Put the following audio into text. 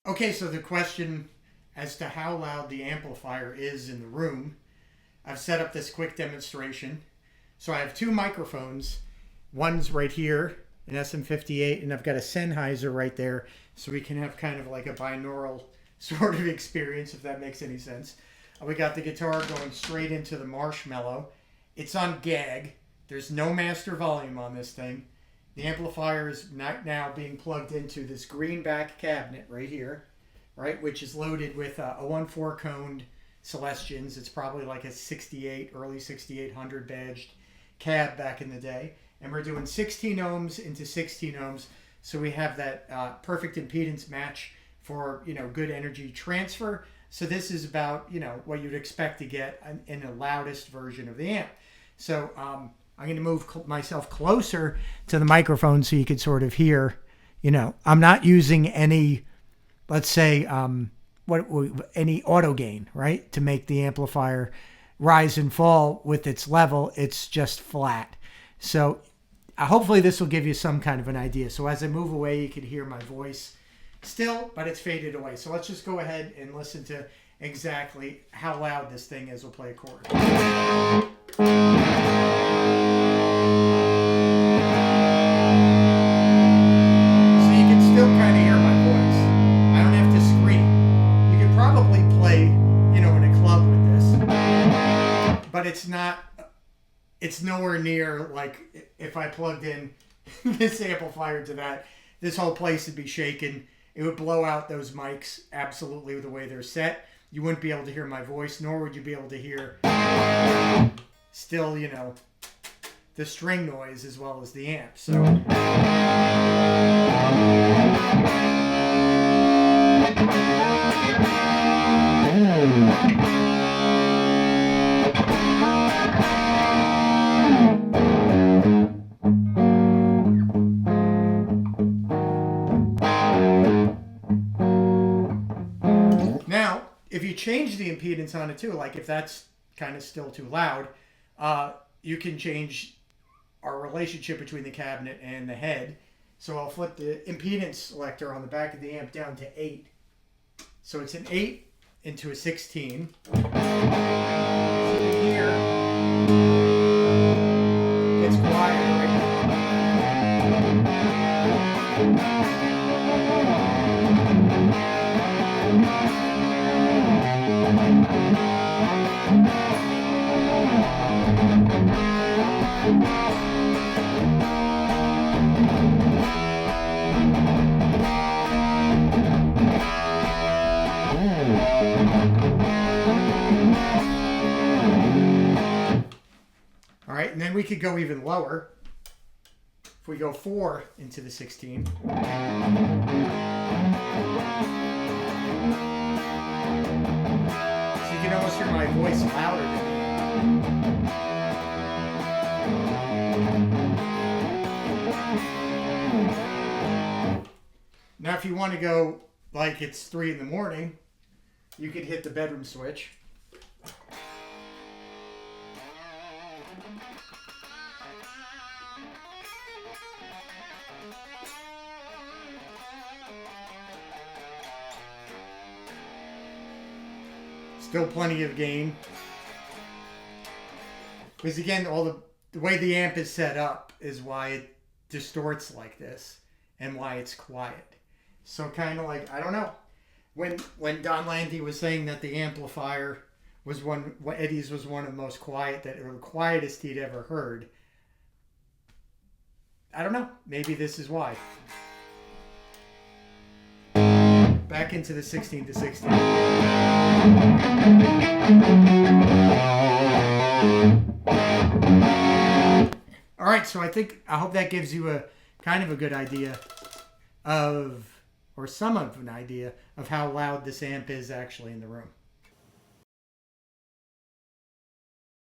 Okay, so the question as to how loud the amplifier is in the room, I've set up this quick demonstration. So I have two microphones. One's right here, an SM58, and I've got a Sennheiser right there, so we can have kind of like a binaural sort of experience, if that makes any sense. We got the guitar going straight into the Marshmello. It's on gag. There's no master volume on this thing. The amplifier is now being plugged into this greenback cabinet right here, right, which is loaded with a 1/4 coned Celestions. It's probably like a 68, early 6800 badged cab back in the day. And we're doing 16 ohms into 16 ohms. So we have that perfect impedance match for, good energy transfer. So this is about, what you'd expect to get in the loudest version of the amp. So I'm going to move myself closer to the microphone so you could sort of hear, I'm not using any, let's say, any auto gain, right, to make the amplifier rise and fall with its level. It's just flat. So hopefully this will give you some kind of an idea. So as I move away, you can hear my voice still, but it's faded away. So let's just go ahead and listen to exactly how loud this thing is. We'll play a chord. So you can still kind of hear my voice. I don't have to scream. You could probably play, in a club with this, but it's nowhere near like if I plugged in this amplifier to that, this whole place would be shaking. It would blow out those mics absolutely the way they're set. You wouldn't be able to hear my voice, nor would you be able to hear still, the string noise as well as the amp. So now, if you change the impedance on it too, like if that's kind of still too loud, you can change our relationship between the cabinet and the head. So I'll flip the impedance selector on the back of the amp down to 8. So it's an 8 into a 16. So you can hear it's quieter, right? All right, and then we could go even lower. If we go 4 into the 16. So you can almost hear my voice louder than now, if you want to go like it's 3 in the morning, you could hit the bedroom switch. Still plenty of gain. Because again, the way the amp is set up is why it distorts like this and why it's quiet. So kind of like, I don't know. When Don Landy was saying that the amplifier was Eddie's was one of the most quiet, or the quietest he'd ever heard. I don't know. Maybe this is why. Back into the 16 to 16. All right, so I hope that gives you a kind of a good idea of, or some of an idea of how loud this amp is actually in the room.